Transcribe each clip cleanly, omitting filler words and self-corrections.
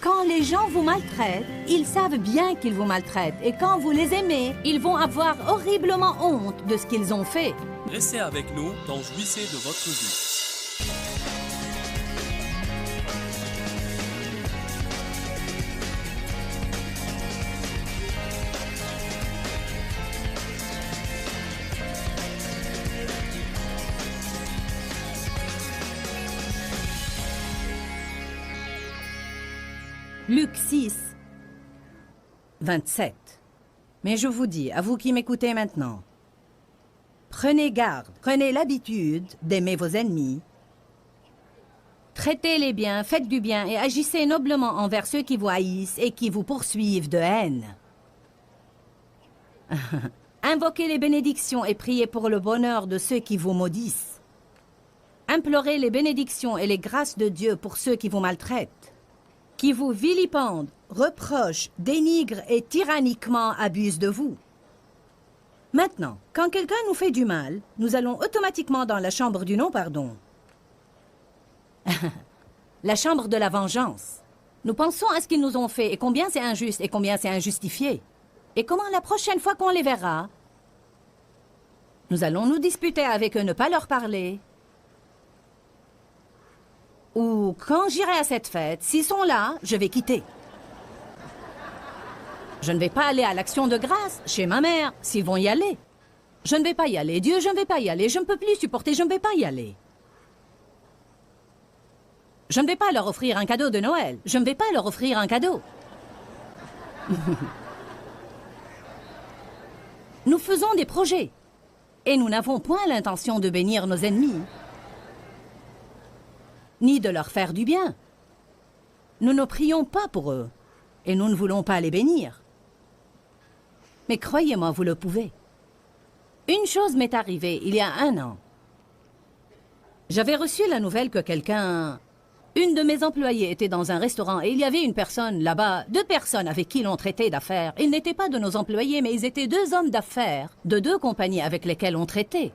Quand les gens vous maltraitent, ils savent bien qu'ils vous maltraitent. Et quand vous les aimez, ils vont avoir horriblement honte de ce qu'ils ont fait. Restez avec nous, donc jouissez de votre vie. Luc 6, 27. Mais je vous dis, à vous qui m'écoutez maintenant, prenez garde, prenez l'habitude d'aimer vos ennemis, traitez-les bien, faites du bien et agissez noblement envers ceux qui vous haïssent et qui vous poursuivent de haine. Invoquez les bénédictions et priez pour le bonheur de ceux qui vous maudissent. Implorez les bénédictions et les grâces de Dieu pour ceux qui vous maltraitent, qui vous vilipendent, reprochent, dénigrent et tyranniquement abusent de vous. Maintenant, quand quelqu'un nous fait du mal, nous allons automatiquement dans la chambre du non-pardon. La chambre de la vengeance. Nous pensons à ce qu'ils nous ont fait et combien c'est injuste et combien c'est injustifié. Et comment la prochaine fois qu'on les verra, nous allons nous disputer avec eux, ne pas leur parler. Ou quand j'irai à cette fête, s'ils sont là, je vais quitter. Je ne vais pas aller à l'action de grâce chez ma mère, s'ils vont y aller. Je ne vais pas y aller. Dieu, je ne vais pas y aller. Je ne peux plus supporter, je ne vais pas y aller. Je ne vais pas leur offrir un cadeau de Noël. Je ne vais pas leur offrir un cadeau. Nous faisons des projets. Et nous n'avons point l'intention de bénir nos ennemis, ni de leur faire du bien. Nous ne prions pas pour eux, et nous ne voulons pas les bénir. Mais croyez-moi, vous le pouvez. Une chose m'est arrivée il y a 1 an. J'avais reçu la nouvelle que une de mes employées était dans un restaurant et il y avait une personne là-bas, 2 personnes avec qui l'on traitait d'affaires. Ils n'étaient pas de nos employés, mais ils étaient 2 hommes d'affaires de 2 compagnies avec lesquelles on traitait.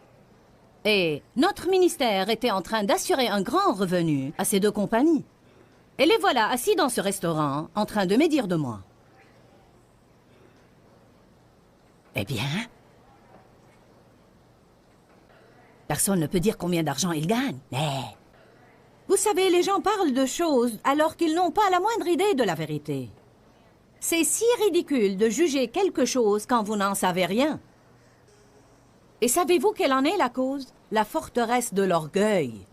Et notre ministère était en train d'assurer un grand revenu à ces 2 compagnies. Et les voilà assis dans ce restaurant, en train de médire de moi. Eh bien, personne ne peut dire combien d'argent ils gagnent, mais... Vous savez, les gens parlent de choses alors qu'ils n'ont pas la moindre idée de la vérité. C'est si ridicule de juger quelque chose quand vous n'en savez rien. Et savez-vous quelle en est la cause? La forteresse de l'orgueil.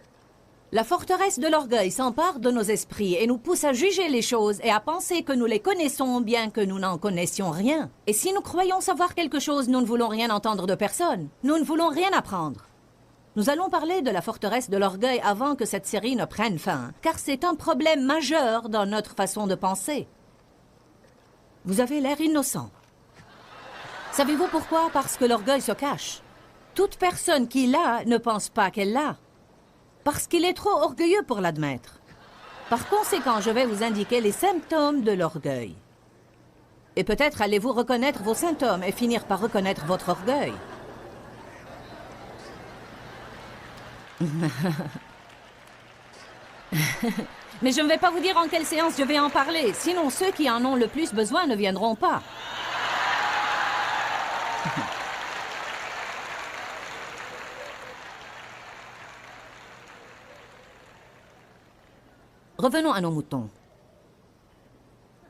La forteresse de l'orgueil s'empare de nos esprits et nous pousse à juger les choses et à penser que nous les connaissons bien que nous n'en connaissions rien. Et si nous croyons savoir quelque chose, nous ne voulons rien entendre de personne. Nous ne voulons rien apprendre. Nous allons parler de la forteresse de l'orgueil avant que cette série ne prenne fin, car c'est un problème majeur dans notre façon de penser. Vous avez l'air innocent. Savez-vous pourquoi? Parce que l'orgueil se cache. Toute personne qui l'a ne pense pas qu'elle l'a, parce qu'il est trop orgueilleux pour l'admettre. Par conséquent, je vais vous indiquer les symptômes de l'orgueil. Et peut-être allez-vous reconnaître vos symptômes et finir par reconnaître votre orgueil. Mais je ne vais pas vous dire en quelle séance je vais en parler, sinon ceux qui en ont le plus besoin ne viendront pas. Revenons à nos moutons.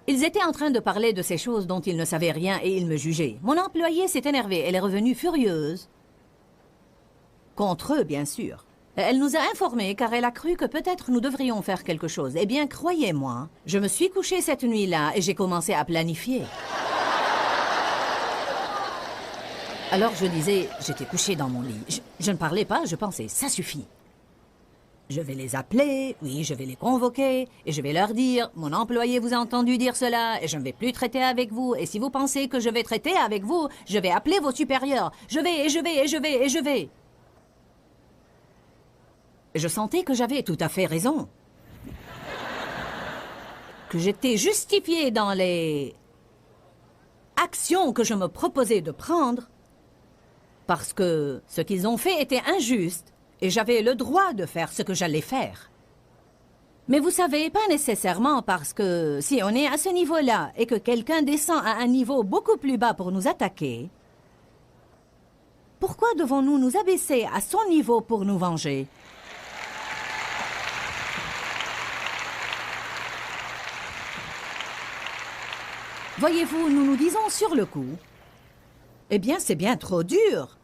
Ils étaient en train de parler de ces choses dont ils ne savaient rien et ils me jugeaient. Mon employée s'est énervée, elle est revenue furieuse. Contre eux, bien sûr. Elle nous a informés car elle a cru que peut-être nous devrions faire quelque chose. Eh bien, croyez-moi, je me suis couchée cette nuit-là et j'ai commencé à planifier. Alors je disais, j'étais couchée dans mon lit. Je ne parlais pas, je pensais, ça suffit. Je vais les appeler, oui, je vais les convoquer, et je vais leur dire, mon employé vous a entendu dire cela, et je ne vais plus traiter avec vous, et si vous pensez que je vais traiter avec vous, je vais appeler vos supérieurs. Je vais, et je vais, et je vais, et je vais. Je sentais que j'avais tout à fait raison. Que j'étais justifiée dans les actions que je me proposais de prendre, parce que ce qu'ils ont fait était injuste, et j'avais le droit de faire ce que j'allais faire. Mais vous savez, pas nécessairement, parce que si on est à ce niveau-là et que quelqu'un descend à un niveau beaucoup plus bas pour nous attaquer, pourquoi devons-nous nous abaisser à son niveau pour nous venger? Voyez-vous, nous nous disons sur le coup, eh bien, c'est bien trop dur.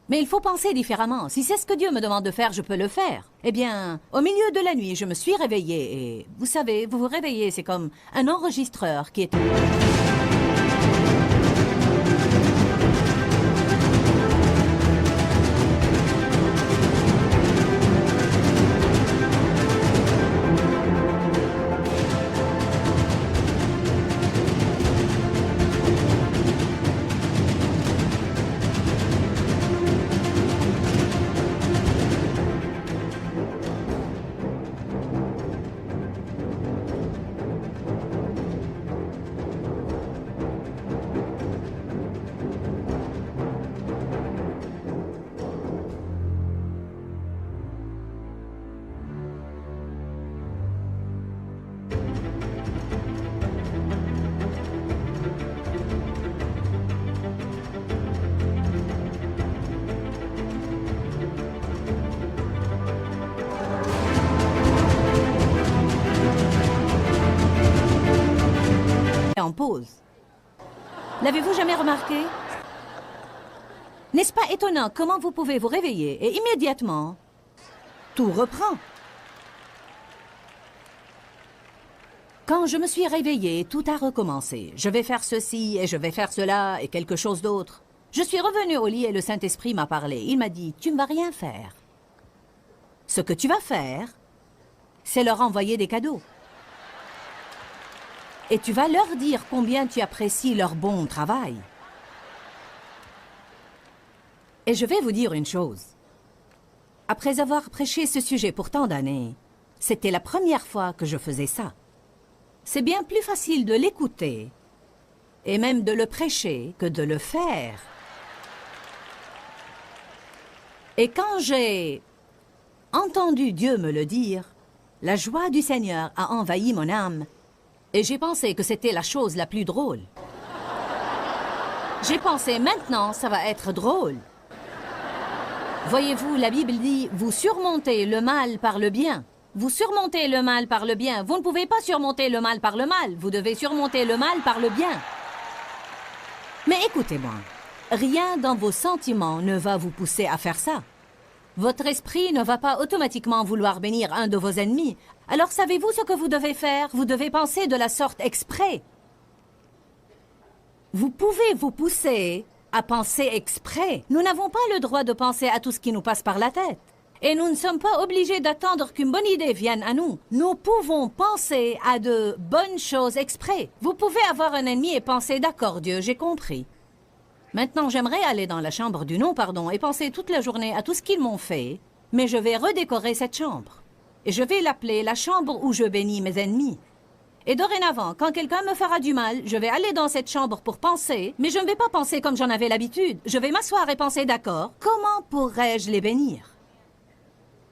Mais il faut penser différemment. Si c'est ce que Dieu me demande de faire, je peux le faire. Eh bien, au milieu de la nuit, je me suis réveillée et... Vous savez, vous vous réveillez, c'est comme un enregistreur qui est... en pause. L'avez-vous jamais remarqué? N'est-ce pas étonnant comment vous pouvez vous réveiller et immédiatement, tout reprend? Quand je me suis réveillée, tout a recommencé. Je vais faire ceci et je vais faire cela et quelque chose d'autre. Je suis revenue au lit et le Saint-Esprit m'a parlé. Il m'a dit, tu ne vas rien faire. Ce que tu vas faire, c'est leur envoyer des cadeaux. Et tu vas leur dire combien tu apprécies leur bon travail. Et je vais vous dire une chose. Après avoir prêché ce sujet pour tant d'années, c'était la première fois que je faisais ça. C'est bien plus facile de l'écouter, et même de le prêcher, que de le faire. Et quand j'ai entendu Dieu me le dire, la joie du Seigneur a envahi mon âme. Et j'ai pensé que c'était la chose la plus drôle. J'ai pensé, maintenant, ça va être drôle. Voyez-vous, la Bible dit, vous surmontez le mal par le bien. Vous surmontez le mal par le bien. Vous ne pouvez pas surmonter le mal par le mal. Vous devez surmonter le mal par le bien. Mais écoutez-moi, rien dans vos sentiments ne va vous pousser à faire ça. Votre esprit ne va pas automatiquement vouloir bénir un de vos ennemis. Alors savez-vous ce que vous devez faire? Vous devez penser de la sorte exprès. Vous pouvez vous pousser à penser exprès. Nous n'avons pas le droit de penser à tout ce qui nous passe par la tête. Et nous ne sommes pas obligés d'attendre qu'une bonne idée vienne à nous. Nous pouvons penser à de bonnes choses exprès. Vous pouvez avoir un ennemi et penser, d'accord Dieu, j'ai compris. Maintenant, j'aimerais aller dans la chambre du non-pardon et penser toute la journée à tout ce qu'ils m'ont fait, mais je vais redécorer cette chambre. Et je vais l'appeler la chambre où je bénis mes ennemis. Et dorénavant, quand quelqu'un me fera du mal, je vais aller dans cette chambre pour penser, mais je ne vais pas penser comme j'en avais l'habitude. Je vais m'asseoir et penser, d'accord, comment pourrais-je les bénir?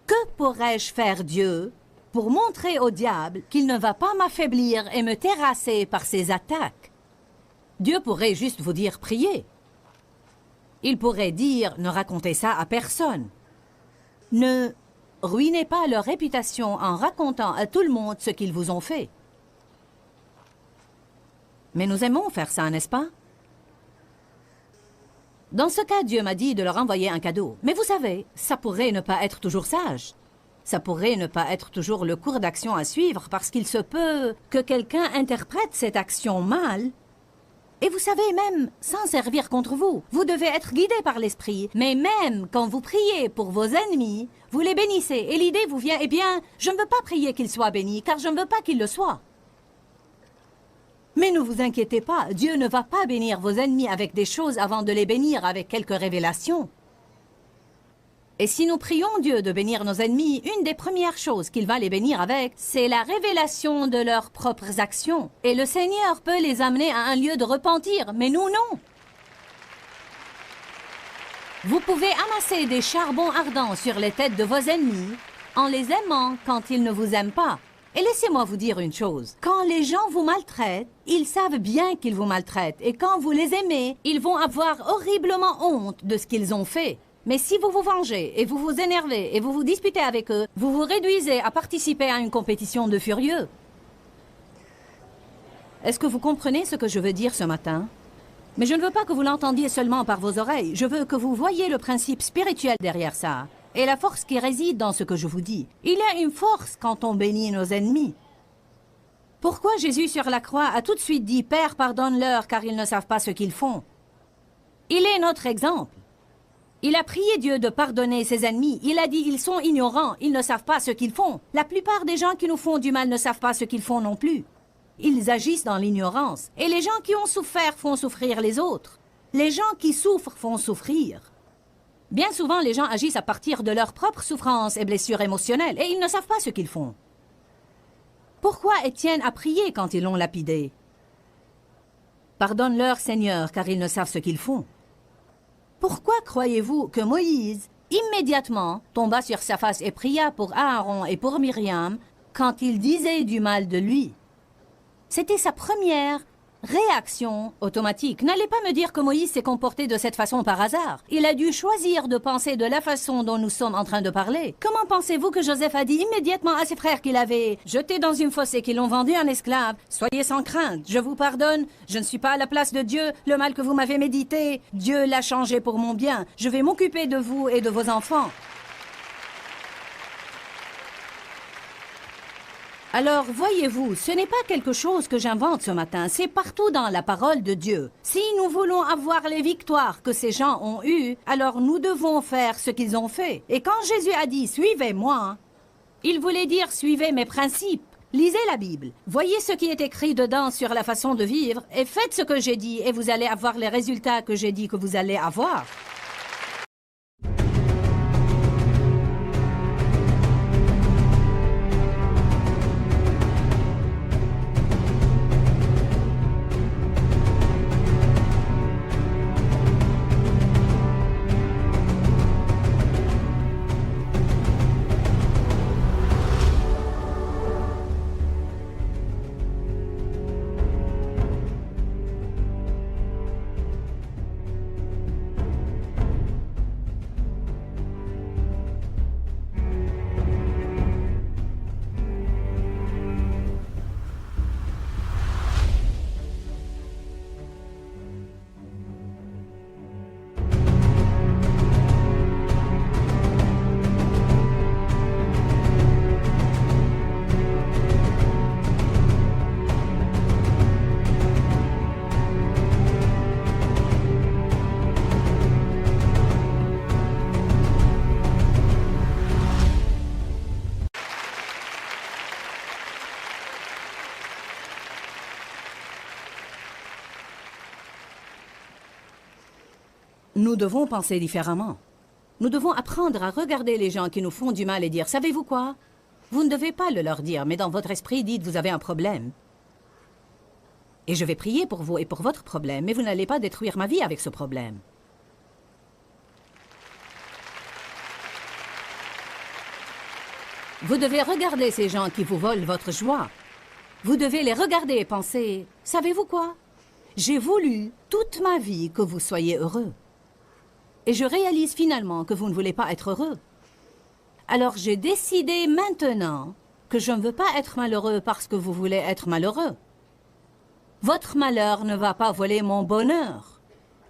Que pourrais-je faire, Dieu, pour montrer au diable qu'il ne va pas m'affaiblir et me terrasser par ses attaques? Dieu pourrait juste vous dire, priez. Il pourrait dire, ne racontez ça à personne. Ne ruinez pas leur réputation en racontant à tout le monde ce qu'ils vous ont fait. Mais nous aimons faire ça, n'est-ce pas? Dans ce cas, Dieu m'a dit de leur envoyer un cadeau. Mais vous savez, ça pourrait ne pas être toujours sage. Ça pourrait ne pas être toujours le cours d'action à suivre parce qu'il se peut que quelqu'un interprète cette action mal. Et vous savez, même sans servir contre vous, vous devez être guidé par l'esprit. Mais même quand vous priez pour vos ennemis, vous les bénissez. Et l'idée vous vient, eh bien, je ne veux pas prier qu'ils soient bénis, car je ne veux pas qu'ils le soient. Mais ne vous inquiétez pas, Dieu ne va pas bénir vos ennemis avec des choses avant de les bénir avec quelques révélations. Et si nous prions Dieu de bénir nos ennemis, une des premières choses qu'il va les bénir avec, c'est la révélation de leurs propres actions. Et le Seigneur peut les amener à un lieu de repentir, mais nous, non. Vous pouvez amasser des charbons ardents sur les têtes de vos ennemis, en les aimant quand ils ne vous aiment pas. Et laissez-moi vous dire une chose. Quand les gens vous maltraitent, ils savent bien qu'ils vous maltraitent. Et quand vous les aimez, ils vont avoir horriblement honte de ce qu'ils ont fait. Mais si vous vous vengez et vous vous énervez et vous vous disputez avec eux, vous vous réduisez à participer à une compétition de furieux. Est-ce que vous comprenez ce que je veux dire ce matin? Mais je ne veux pas que vous l'entendiez seulement par vos oreilles. Je veux que vous voyiez le principe spirituel derrière ça. Et la force qui réside dans ce que je vous dis. Il y a une force quand on bénit nos ennemis. Pourquoi Jésus sur la croix a tout de suite dit « Père, pardonne-leur car ils ne savent pas ce qu'ils font ». Il est notre exemple. Il a prié Dieu de pardonner ses ennemis. Il a dit « Ils sont ignorants, ils ne savent pas ce qu'ils font ». La plupart des gens qui nous font du mal ne savent pas ce qu'ils font non plus. Ils agissent dans l'ignorance. Et les gens qui ont souffert font souffrir les autres. Les gens qui souffrent font souffrir. Bien souvent, les gens agissent à partir de leurs propres souffrances et blessures émotionnelles, et ils ne savent pas ce qu'ils font. Pourquoi Étienne a prié quand ils l'ont lapidé? Pardonne-leur, Seigneur, car ils ne savent ce qu'ils font. Pourquoi croyez-vous que Moïse, immédiatement, tomba sur sa face et pria pour Aaron et pour Myriam quand ils disaient du mal de lui? C'était sa première réaction automatique. N'allez pas me dire que Moïse s'est comporté de cette façon par hasard. Il a dû choisir de penser de la façon dont nous sommes en train de parler. Comment pensez-vous que Joseph a dit immédiatement à ses frères qu'il avait jeté dans une fosse et qu'ils l'ont vendu en esclave? Soyez sans crainte, je vous pardonne, je ne suis pas à la place de Dieu, le mal que vous m'avez médité, Dieu l'a changé pour mon bien, je vais m'occuper de vous et de vos enfants. Alors, voyez-vous, ce n'est pas quelque chose que j'invente ce matin, c'est partout dans la parole de Dieu. Si nous voulons avoir les victoires que ces gens ont eues, alors nous devons faire ce qu'ils ont fait. Et quand Jésus a dit « Suivez-moi », il voulait dire « Suivez mes principes ». Lisez la Bible, voyez ce qui est écrit dedans sur la façon de vivre, et faites ce que j'ai dit, et vous allez avoir les résultats que j'ai dit que vous allez avoir. Nous devons penser différemment. Nous devons apprendre à regarder les gens qui nous font du mal et dire « Savez-vous quoi? Vous ne devez pas le leur dire, mais dans votre esprit, dites « Vous avez un problème. Et je vais prier pour vous et pour votre problème, mais vous n'allez pas détruire ma vie avec ce problème. » Vous devez regarder ces gens qui vous volent votre joie. Vous devez les regarder et penser « Savez-vous quoi? J'ai voulu toute ma vie que vous soyez heureux. Et je réalise finalement que vous ne voulez pas être heureux. Alors j'ai décidé maintenant que je ne veux pas être malheureux parce que vous voulez être malheureux. Votre malheur ne va pas voler mon bonheur.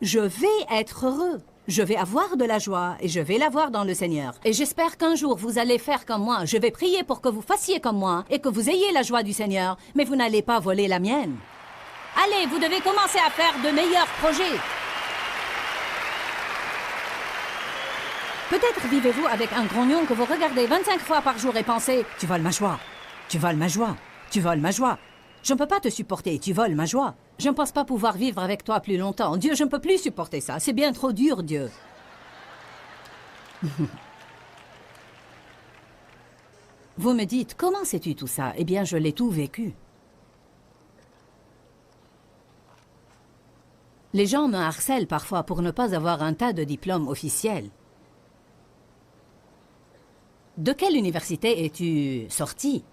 Je vais être heureux. Je vais avoir de la joie et je vais l'avoir dans le Seigneur. Et j'espère qu'un jour vous allez faire comme moi. Je vais prier pour que vous fassiez comme moi et que vous ayez la joie du Seigneur, mais vous n'allez pas voler la mienne. Allez, vous devez commencer à faire de meilleurs projets. Peut-être vivez-vous avec un grognon que vous regardez 25 fois par jour et pensez « Tu voles ma joie, tu voles ma joie, tu voles ma joie. Je ne peux pas te supporter, tu voles ma joie. Je ne pense pas pouvoir vivre avec toi plus longtemps. Dieu, je ne peux plus supporter ça. C'est bien trop dur, Dieu. » Vous me dites « Comment sais-tu tout ça ?» Eh bien, je l'ai tout vécu. Les gens me harcèlent parfois pour ne pas avoir un tas de diplômes officiels. De quelle université es-tu sorti?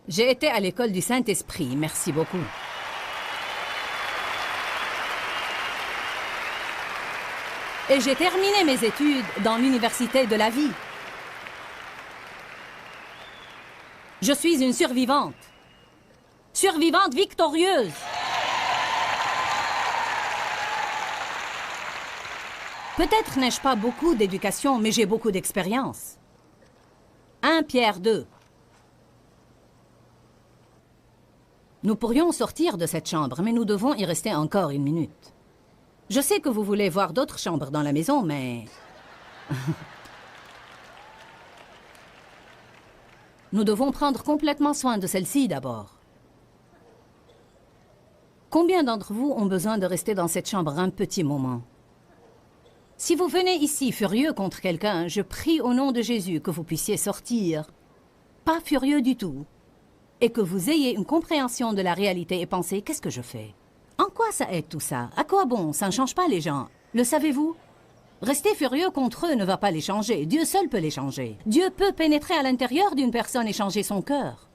J'ai été à l'école du Saint-Esprit, merci beaucoup. Et j'ai terminé mes études dans l'université de la vie. Je suis une survivante. Survivante victorieuse. Peut-être n'ai-je pas beaucoup d'éducation, mais j'ai beaucoup d'expérience. 1 Pierre 2. Nous pourrions sortir de cette chambre, mais nous devons y rester encore 1 minute. Je sais que vous voulez voir d'autres chambres dans la maison, mais... Nous devons prendre complètement soin de celle-ci d'abord. Combien d'entre vous ont besoin de rester dans cette chambre un petit moment? Si vous venez ici furieux contre quelqu'un, je prie au nom de Jésus que vous puissiez sortir, pas furieux du tout, et que vous ayez une compréhension de la réalité et penser, qu'est-ce que je fais? En quoi ça aide tout ça? À quoi bon? Ça ne change pas les gens. Le savez-vous? Rester furieux contre eux ne va pas les changer. Dieu seul peut les changer. Dieu peut pénétrer à l'intérieur d'une personne et changer son cœur.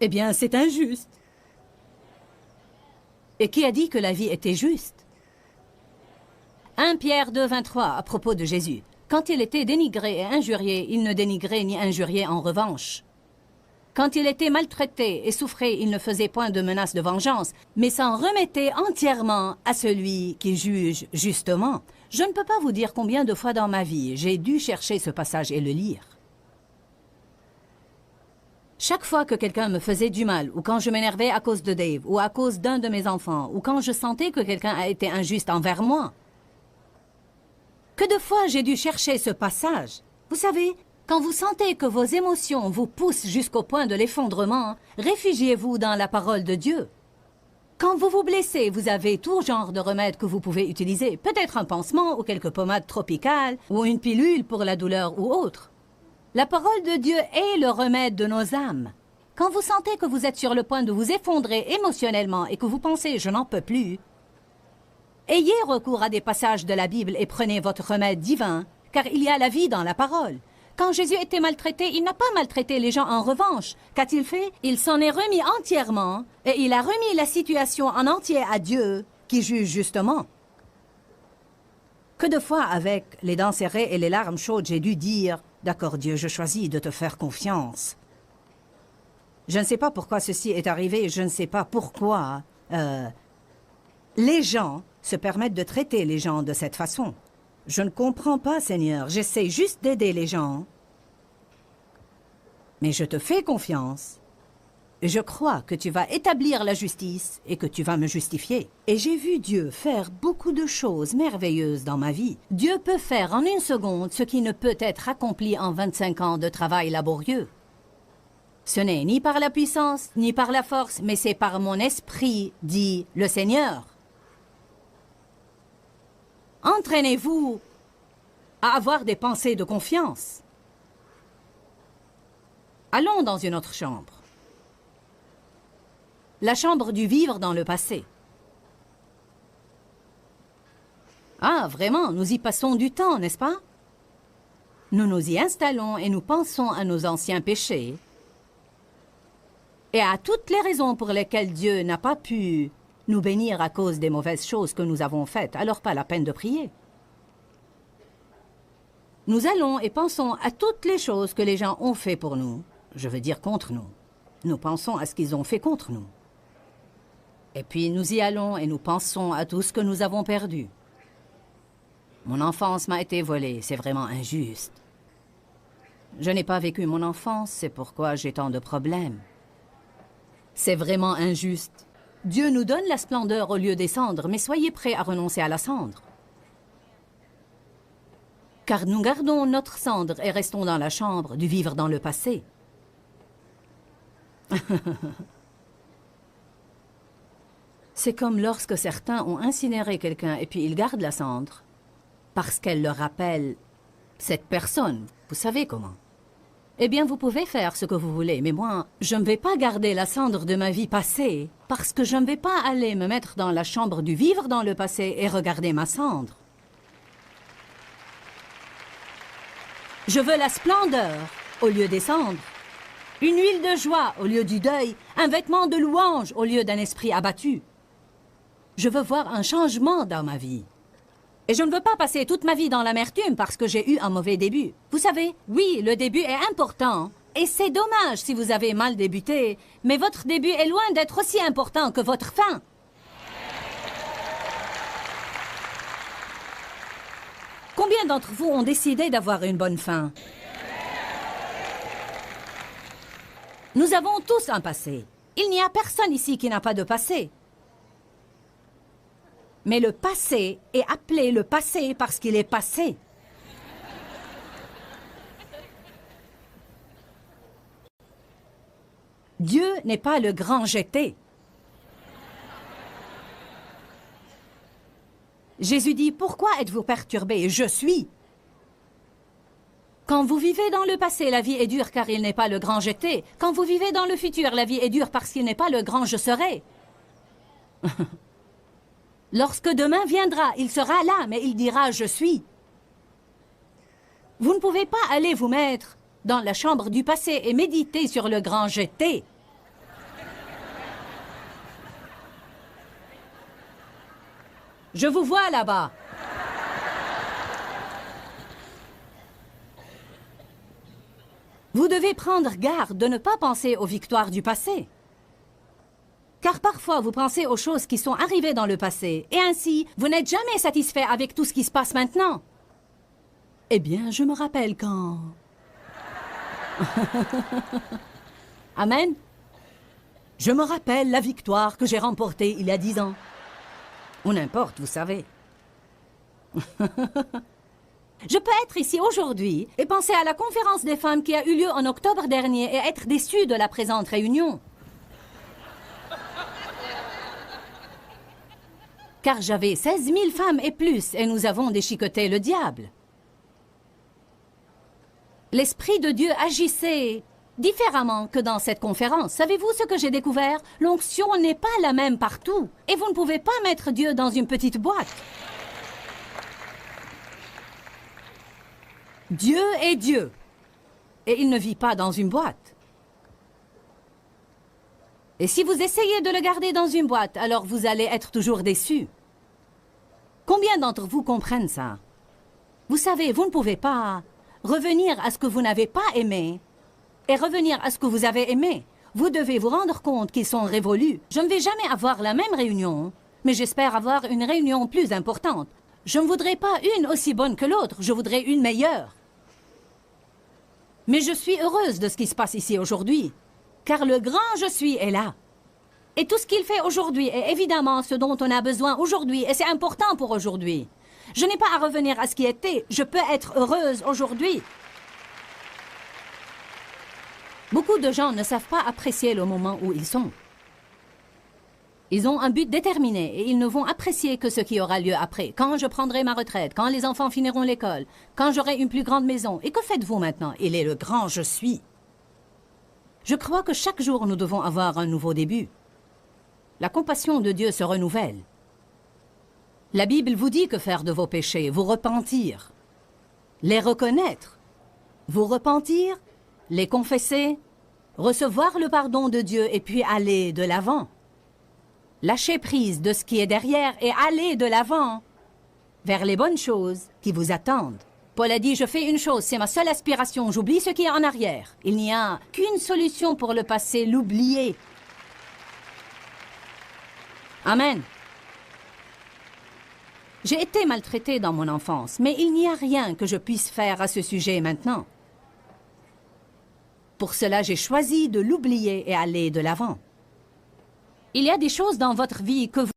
Eh bien, c'est injuste. Et qui a dit que la vie était juste? 1 Pierre 2, 23, à propos de Jésus. Quand il était dénigré et injurié, il ne dénigrait ni injuriait en revanche. Quand il était maltraité et souffrait, il ne faisait point de menace de vengeance, mais s'en remettait entièrement à celui qui juge justement. Je ne peux pas vous dire combien de fois dans ma vie j'ai dû chercher ce passage et le lire. Chaque fois que quelqu'un me faisait du mal, ou quand je m'énervais à cause de Dave, ou à cause d'un de mes enfants, ou quand je sentais que quelqu'un a été injuste envers moi, que de fois j'ai dû chercher ce passage. Vous savez, quand vous sentez que vos émotions vous poussent jusqu'au point de l'effondrement, réfugiez-vous dans la parole de Dieu. Quand vous vous blessez, vous avez tout genre de remèdes que vous pouvez utiliser, peut-être un pansement ou quelques pommades tropicales, ou une pilule pour la douleur ou autre. La parole de Dieu est le remède de nos âmes. Quand vous sentez que vous êtes sur le point de vous effondrer émotionnellement et que vous pensez « je n'en peux plus », ayez recours à des passages de la Bible et prenez votre remède divin, car il y a la vie dans la parole. Quand Jésus était maltraité, il n'a pas maltraité les gens en revanche. Qu'a-t-il fait? Il s'en est remis entièrement et il a remis la situation en entier à Dieu, qui juge justement. Que de fois, avec les dents serrées et les larmes chaudes, j'ai dû dire « D'accord Dieu, je choisis de te faire confiance. » Je ne sais pas pourquoi ceci est arrivé, je ne sais pas pourquoi les gens se permettent de traiter les gens de cette façon. Je ne comprends pas, Seigneur. J'essaie juste d'aider les gens. Mais je te fais confiance. Je crois que tu vas établir la justice et que tu vas me justifier. Et j'ai vu Dieu faire beaucoup de choses merveilleuses dans ma vie. Dieu peut faire en 1 seconde ce qui ne peut être accompli en 25 ans de travail laborieux. Ce n'est ni par la puissance, ni par la force, mais c'est par mon esprit, dit le Seigneur. Entraînez-vous à avoir des pensées de confiance. Allons dans une autre chambre. La chambre du vivre dans le passé. Ah, vraiment, nous y passons du temps, n'est-ce pas? Nous nous y installons et nous pensons à nos anciens péchés et à toutes les raisons pour lesquelles Dieu n'a pas pu nous bénir à cause des mauvaises choses que nous avons faites, alors pas la peine de prier. Nous allons et pensons à toutes les choses que les gens ont fait pour nous, je veux dire contre nous. Nous pensons à ce qu'ils ont fait contre nous. Et puis nous y allons et nous pensons à tout ce que nous avons perdu. Mon enfance m'a été volée, c'est vraiment injuste. Je n'ai pas vécu mon enfance, c'est pourquoi j'ai tant de problèmes. C'est vraiment injuste. Dieu nous donne la splendeur au lieu des cendres, mais soyez prêts à renoncer à la cendre. Car nous gardons notre cendre et restons dans la chambre du vivre dans le passé. C'est comme lorsque certains ont incinéré quelqu'un et puis ils gardent la cendre parce qu'elle leur rappelle cette personne. Vous savez comment. Eh bien, vous pouvez faire ce que vous voulez, mais moi, je ne vais pas garder la cendre de ma vie passée parce que je ne vais pas aller me mettre dans la chambre du vivre dans le passé et regarder ma cendre. Je veux la splendeur au lieu des cendres, une huile de joie au lieu du deuil, un vêtement de louange au lieu d'un esprit abattu. Je veux voir un changement dans ma vie. Et je ne veux pas passer toute ma vie dans l'amertume parce que j'ai eu un mauvais début. Vous savez, oui, le début est important. Et c'est dommage si vous avez mal débuté, mais votre début est loin d'être aussi important que votre fin. Combien d'entre vous ont décidé d'avoir une bonne fin? Nous avons tous un passé. Il n'y a personne ici qui n'a pas de passé. Mais le passé est appelé le passé parce qu'il est passé. Dieu n'est pas le grand jeté. Jésus dit, pourquoi êtes-vous perturbés? Je suis. Quand vous vivez dans le passé, la vie est dure car il n'est pas le grand jeté. Quand vous vivez dans le futur, la vie est dure parce qu'il n'est pas le grand je serai. Lorsque demain viendra, il sera là, mais il dira je suis. Vous ne pouvez pas aller vous mettre dans la chambre du passé et méditer sur le grand jeté. Je vous vois là-bas. Vous devez prendre garde de ne pas penser aux victoires du passé. Car parfois, vous pensez aux choses qui sont arrivées dans le passé, et ainsi, vous n'êtes jamais satisfait avec tout ce qui se passe maintenant. Eh bien, je me rappelle quand... Amen. Je me rappelle la victoire que j'ai remportée il y a 10 ans. Ou n'importe, vous savez. Je peux être ici aujourd'hui et penser à la conférence des femmes qui a eu lieu en octobre dernier et être déçue de la présente réunion. Car j'avais 16 000 femmes et plus et nous avons déchiqueté le diable. L'Esprit de Dieu agissait différemment que dans cette conférence. Savez-vous ce que j'ai découvert? L'onction n'est pas la même partout. Et vous ne pouvez pas mettre Dieu dans une petite boîte. Dieu est Dieu. Et il ne vit pas dans une boîte. Et si vous essayez de le garder dans une boîte, alors vous allez être toujours déçus. Combien d'entre vous comprennent ça? Vous savez, vous ne pouvez pas revenir à ce que vous n'avez pas aimé et revenir à ce que vous avez aimé. Vous devez vous rendre compte qu'ils sont révolus. Je ne vais jamais avoir la même réunion, mais j'espère avoir une réunion plus importante. Je ne voudrais pas une aussi bonne que l'autre, je voudrais une meilleure. Mais je suis heureuse de ce qui se passe ici aujourd'hui, car le grand je suis est là. Et tout ce qu'il fait aujourd'hui est évidemment ce dont on a besoin aujourd'hui, et c'est important pour aujourd'hui. Je n'ai pas à revenir à ce qui était, je peux être heureuse aujourd'hui. Beaucoup de gens ne savent pas apprécier le moment où ils sont. Ils ont un but déterminé et ils ne vont apprécier que ce qui aura lieu après. Quand je prendrai ma retraite, quand les enfants finiront l'école, quand j'aurai une plus grande maison. Et que faites-vous maintenant? Il est le grand je suis. Je crois que chaque jour nous devons avoir un nouveau début. La compassion de Dieu se renouvelle. La Bible vous dit que faire de vos péchés, vous repentir, les reconnaître, vous repentir, les confesser, recevoir le pardon de Dieu et puis aller de l'avant. Lâcher prise de ce qui est derrière et aller de l'avant vers les bonnes choses qui vous attendent. Paul a dit, je fais une chose, c'est ma seule aspiration, j'oublie ce qui est en arrière. Il n'y a qu'une solution pour le passé, l'oublier. Amen. J'ai été maltraitée dans mon enfance, mais il n'y a rien que je puisse faire à ce sujet maintenant. Pour cela, j'ai choisi de l'oublier et aller de l'avant. Il y a des choses dans votre vie que vous...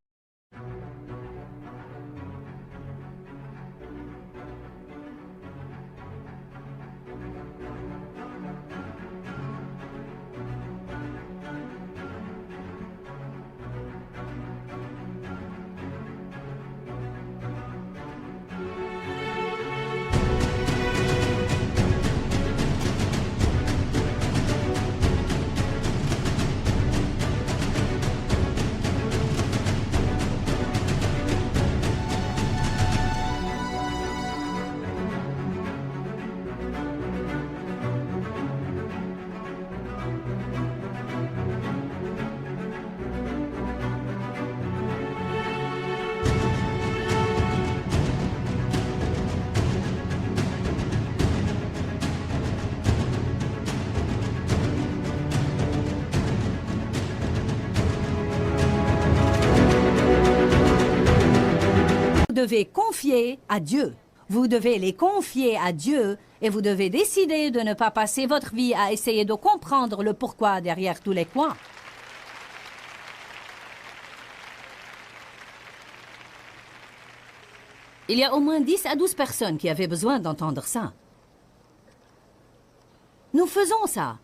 devez confier à Dieu. Vous devez les confier à Dieu et vous devez décider de ne pas passer votre vie à essayer de comprendre le pourquoi derrière tous les coins. Il y a au moins 10 à 12 personnes qui avaient besoin d'entendre ça. Nous faisons ça.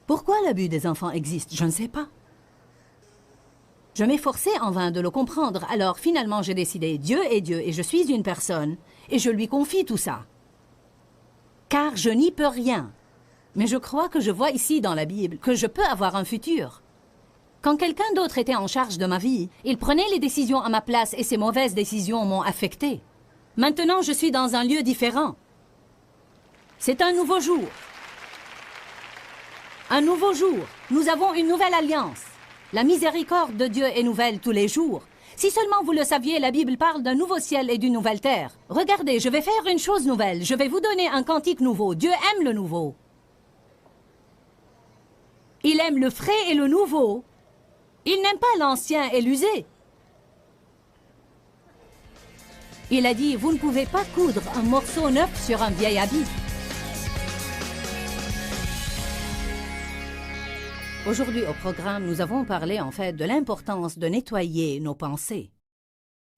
Pourquoi l'abus des enfants existe, je ne sais pas. Je m'efforçais en vain de le comprendre, alors finalement j'ai décidé, Dieu est Dieu et je suis une personne, et je lui confie tout ça. Car je n'y peux rien. Mais je crois que je vois ici dans la Bible que je peux avoir un futur. Quand quelqu'un d'autre était en charge de ma vie, il prenait les décisions à ma place et ces mauvaises décisions m'ont affecté. Maintenant, je suis dans un lieu différent. C'est un nouveau jour. Un nouveau jour. Nous avons une nouvelle alliance. La miséricorde de Dieu est nouvelle tous les jours. Si seulement vous le saviez, la Bible parle d'un nouveau ciel et d'une nouvelle terre. Regardez, je vais faire une chose nouvelle. Je vais vous donner un cantique nouveau. Dieu aime le nouveau. Il aime le frais et le nouveau. Il n'aime pas l'ancien et l'usé. Il a dit, vous ne pouvez pas coudre un morceau neuf sur un vieil habit. Aujourd'hui au programme, nous avons parlé en fait de l'importance de nettoyer nos pensées.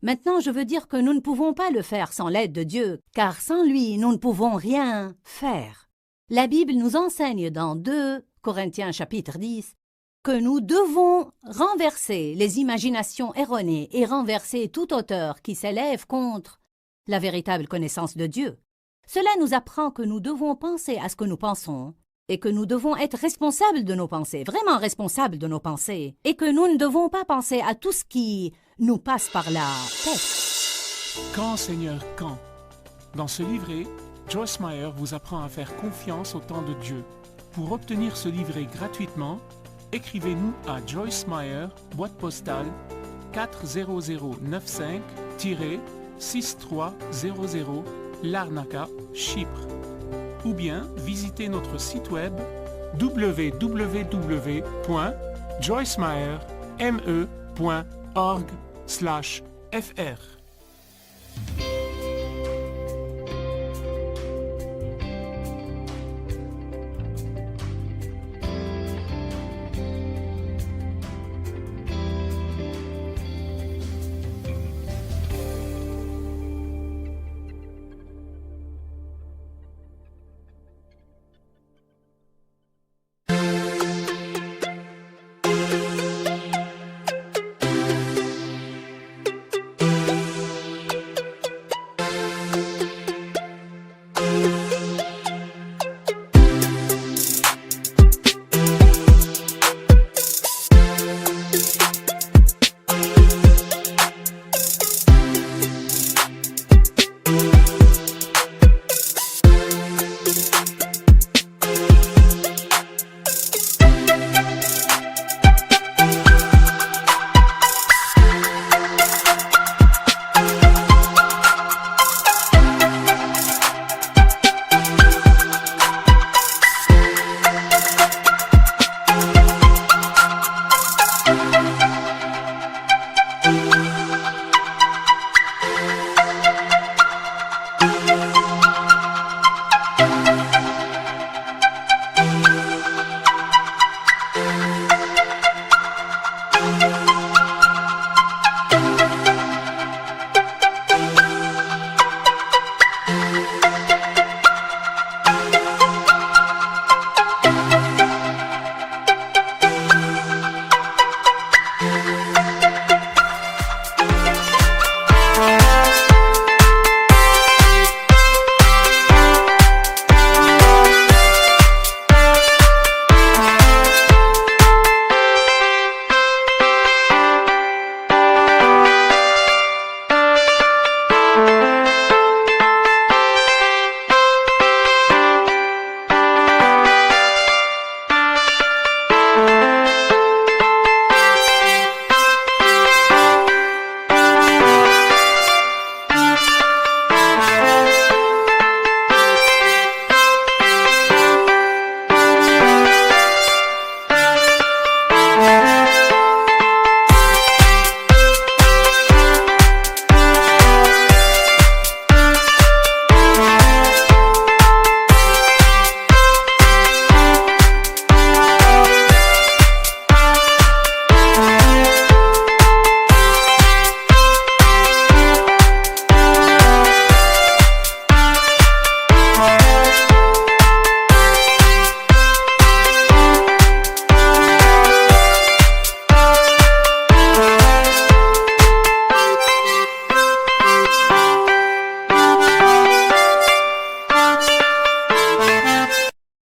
Maintenant, je veux dire que nous ne pouvons pas le faire sans l'aide de Dieu, car sans lui, nous ne pouvons rien faire. La Bible nous enseigne dans 2 Corinthiens chapitre 10 que nous devons renverser les imaginations erronées et renverser toute hauteur qui s'élève contre la véritable connaissance de Dieu. Cela nous apprend que nous devons penser à ce que nous pensons et que nous devons être responsables de nos pensées, vraiment responsables de nos pensées, et que nous ne devons pas penser à tout ce qui nous passe par la tête. Quand, Seigneur, quand? Dans ce livret, Joyce Meyer vous apprend à faire confiance au temps de Dieu. Pour obtenir ce livret gratuitement, écrivez-nous à Joyce Meyer, boîte postale 40095-6300, Larnaca, Chypre. Ou bien visitez notre site web www.joycemeyer.org/fr.